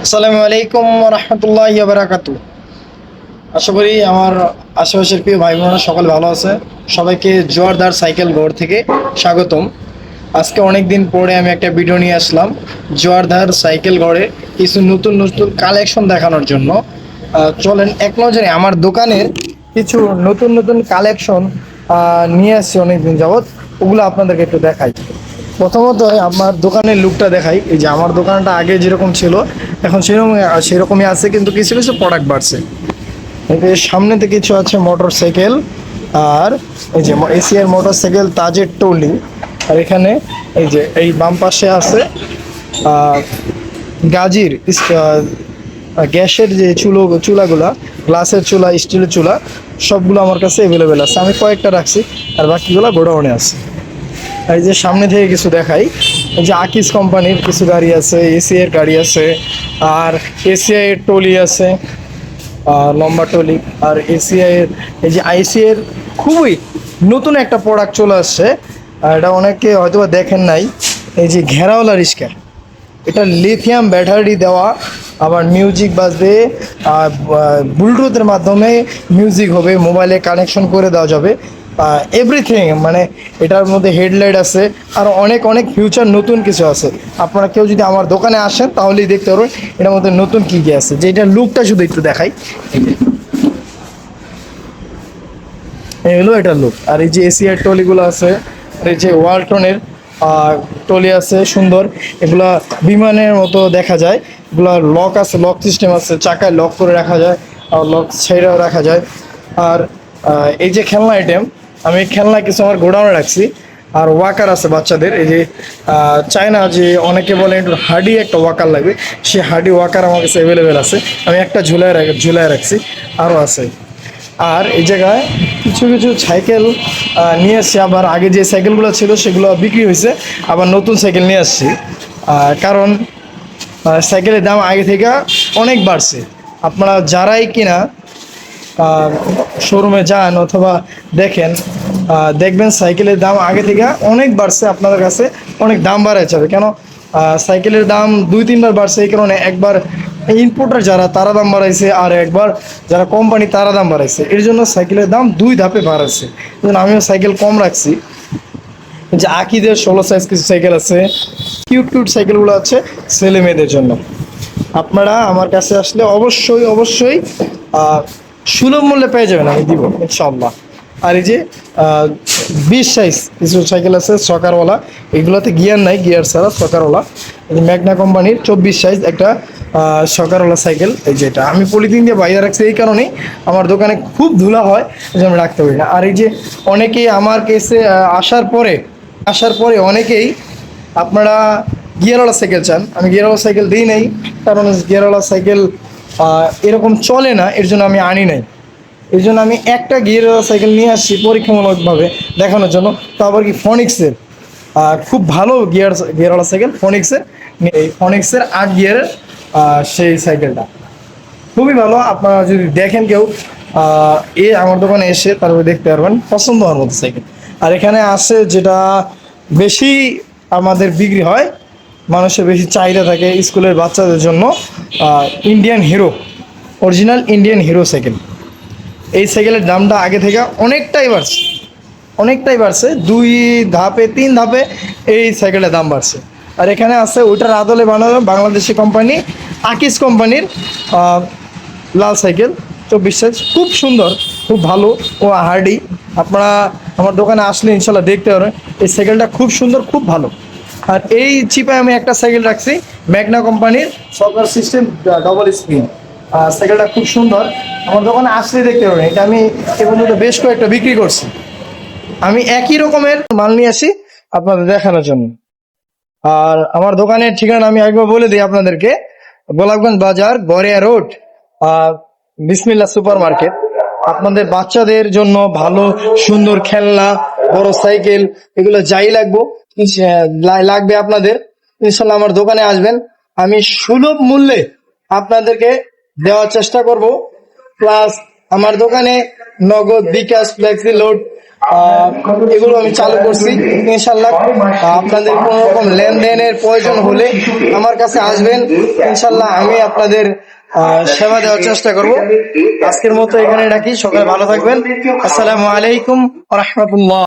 আসসালামু আলাইকুম রহমতুল্লাহি বারাকাতু। আশা করি আমার আশেপাশের প্রিয় ভাই বোনেরা সকলে ভালো আছে। সবাইকে জোয়ারদার সাইকেল ঘর থেকে স্বাগতম। আজকে অনেক দিন পরে আমি একটা ভিডিও নিয়ে আসলাম জোয়ারদার সাইকেল ঘরে কিছু নতুন নতুন কালেকশন দেখানোর জন্য। চলেন এক নজরে আমার দোকানের কিছু নতুন নতুন কালেকশন নিয়ে আসছি অনেকদিন যাবৎ, ওগুলো আপনাদেরকে একটু দেখাই। প্রথমত আমার দোকানের লুকটা দেখাই। এই যে আমার দোকানটা আগে যেরকম ছিল এখন সেরকমই আছে, কিন্তু কিছু কিছু প্রোডাক্ট বাড়ছে। এই যে সামনেতে কিছু আছে মোটর সাইকেল, আর এই যে এশিয়ার মোটর সাইকেল তাজের টলি। আর এখানে এই যে এই বাম পাশে আছে আহ, গাজির গ্যাসের যে চুলাগুলা, গ্লাসের চুলা, স্টিলের চুলা, সবগুলো আমার কাছে অ্যাভেলেবেল আছে। আমি কয়েকটা রাখছি আর বাকিগুলো গোডাউনে আছে। এই যে সামনে থেকে কিছু দেখাই, এই যে আকিস কোম্পানির কিছু গাড়ি আছে, এসিআই এর গাড়ি আছে, আর এসিআই এর টলি আছে, লম্বা টলি। আর এসিআই এর এই যে আইসিআই এর খুবই নতুন একটা প্রোডাক্ট চলে আসছে, আর এটা অনেকে হয়তো বা দেখেন নাই। এই যে ঘেরাওয়ালা রিক্সা, এটা লিথিয়াম ব্যাটারি দেওয়া, আবার মিউজিক বাজবে, আর ব্লুটুথের মাধ্যমে মিউজিক হবে, মোবাইলে কানেকশন করে দেওয়া যাবে, এভরিথিং। মানে এটার মধ্যে হেডলাইট আছে, আর অনেক অনেক ফিউচার নতুন কিছু আছে। আপনারা কেউ যদি আমার দোকানে আসেন তাহলেই দেখতে পারবেন এটার মধ্যে নতুন কী কী আছে। যে এটার লুকটা শুধু একটু দেখাই, এই হলো এটার লুক। আর এই যে এসিআর টলিগুলো আছে, আর এই যে ওয়ালটনের টলি আছে সুন্দর, এগুলা বিমানের মতো দেখা যায়। এগুলা লক আছে, লক সিস্টেম আছে, চাকায় লক করে রাখা যায়, আর লক ছেড়েও রাখা যায়। আর এই যে খেলনা আইটেম, আমি খেলনা কিছু আমার গোডাউনে রাখছি। আর ওয়াকার আছে বাচ্চাদের, এই যে চায়না যে অনেকে বলে একটু হার্ডি একটা ওয়াকার লাগবে, সেই হার্ডি ওয়াকার আমার কাছে অ্যাভেলেবেল আছে। আমি একটা ঝুলায় রাখছি, আরও আছে। আর এই জায়গায় কিছু কিছু সাইকেল নিয়ে এসছি। আবার আগে যে সাইকেলগুলো ছিল সেগুলো বিক্রি হয়েছে, আবার নতুন সাইকেল নিয়ে আসছি। কারণ সাইকেলের দাম আগে থেকে অনেক বাড়ছে। আপনারা যারাই কিনা শোরুমে যান অথবা দেখেন, দেখবেন সাইকেলের দাম আগে থেকে অনেক বাড়ছে। আপনাদের কাছে অনেক দাম বাড়ায় যাবে কেন, সাইকেলের দাম দুই তিনবার বাড়ছে। এই কারণে একবার ইম্পোর্টার যারা তারা দাম বাড়াইছে, আর একবার যারা কোম্পানি তারা দাম বাড়াইছে। এর জন্য সাইকেলের দাম দুই ধাপে বাড়াচ্ছে। এই জন্য আমিও সাইকেল কম রাখছি। যে আকিদের 16 সাইজ কিছু সাইকেল আছে, কিউট কিউট সাইকেলগুলো আছে ছেলে মেয়েদের জন্য। আপনারা আমার কাছে আসলে অবশ্যই অবশ্যই সুলভ মূল্যে পেয়ে যাবেন, আমি দিব ইনশাআল্লাহ। আর এই যে 20 সাইজ কিছু সাইকেল আছে সকারওয়ালা, এগুলোতে গিয়ার নাই, গিয়ার ছাড়া সকারওয়ালা। এই যে ম্যাগনা কোম্পানির 24 সাইজ একটা সকারওয়ালা সাইকেল। এই যেটা আমি পলিথিন দিয়ে বাইরে রাখছি, এই কারণেই আমার দোকানে খুব ধুলা হয়, এই জন্য আমি রাখতে পারি না। আর এই যে অনেকেই আমার কেসে আসার পরে অনেকেই আপনারা গিয়ারওয়ালা সাইকেল চান। আমি গিয়ারওয়ালা সাইকেল দিই নাই, কারণ গিয়ারওয়ালা সাইকেল এরকম চলে না, এর জন্য আমি আনি নাই। এর জন্য আমি একটা গিয়ারওয়ালা সাইকেল নিয়ে আসছি পরীক্ষামূলকভাবে দেখানোর জন্য। তো আবার কি ফনিক্সের খুব ভালো গিয়ারওয়ালা সাইকেল ফনিক্সের, এই ফনিক্সের 8 গিয়ারের সেই সাইকেলটা খুবই ভালো। আপনারা যদি দেখেন কেউ আমার দোকানে এসে তারপরে দেখতে পারবেন, পছন্দ হওয়ার মতো সাইকেল। আর এখানে আছে যেটা বেশি আমাদের বিক্রি হয়, মানুষের বেশি চাহিদা থাকে স্কুলের বাচ্চাদের জন্য, Indian hero, original Indian hero cycle. এই সাইকেলের দামটা আগে থেকে অনেকটাই বাড়ছে, 2 ধাপে 3 ধাপে এই সাইকেলের দাম বাড়ছে। আর এখানে আছে ওইটার আদলে বানানো বাংলাদেশি কোম্পানি আকিস কোম্পানির লাল সাইকেল 24 সাইজ, খুব সুন্দর, খুব ভালো ও হার্ডি। আপনারা আমার দোকানে আসলে ইনশাল্লাহ দেখতে পারেন, এই সাইকেলটা খুব সুন্দর, খুব ভালো। আর এই চিপে আমি একটা সাইকেল রাখছি ম্যাগনা কোম্পানির সকার সিস্টেম ডবল স্ক্রিন, সাইকেলটা খুব সুন্দর। আমার দোকানে আসলে দেখতে পাবেন, এটা আমি এ পর্যন্ত বেশ কয়েকটা বিক্রি করছি। আমি একই রকমের মাল নিয়ে আসি আপনাদের দেখানোর জন্য। আর আমার দোকানের ঠিকানা আমি একবার বলে দিই আপনাদেরকে, গোলাপগঞ্জ বাজার, গড়িয়া রোড, বিসমিল্লাহ সুপার মার্কেট। আপনাদের বাচ্চাদের জন্য ভালো সুন্দর খেলনা, বড় সাইকেল, এগুলো যাই লাগবে আপনাদের, ইনশাল্লাহ আমার দোকানে আসবেন। আমি সুলভ মূল্যে আপনাদেরকে দেওয়ার চেষ্টা করব। প্লাস আমার দোকানে নগদ, বিকাশ, ফ্লেক্সি লোড এগুলো আমি চালু করছি। ইনশাল্লাহ আপনাদের কোনো রকম লেনদেনের প্রয়োজন হলে আমার কাছে আসবেন, ইনশাল্লাহ আমি আপনাদের সেবা দেওয়ার চেষ্টা করব। আজকের মতো এখানে রাখি, সকালে ভালো থাকবেন। আসসালামু আলাইকুম ওয়া রাহমাতুল্লাহ।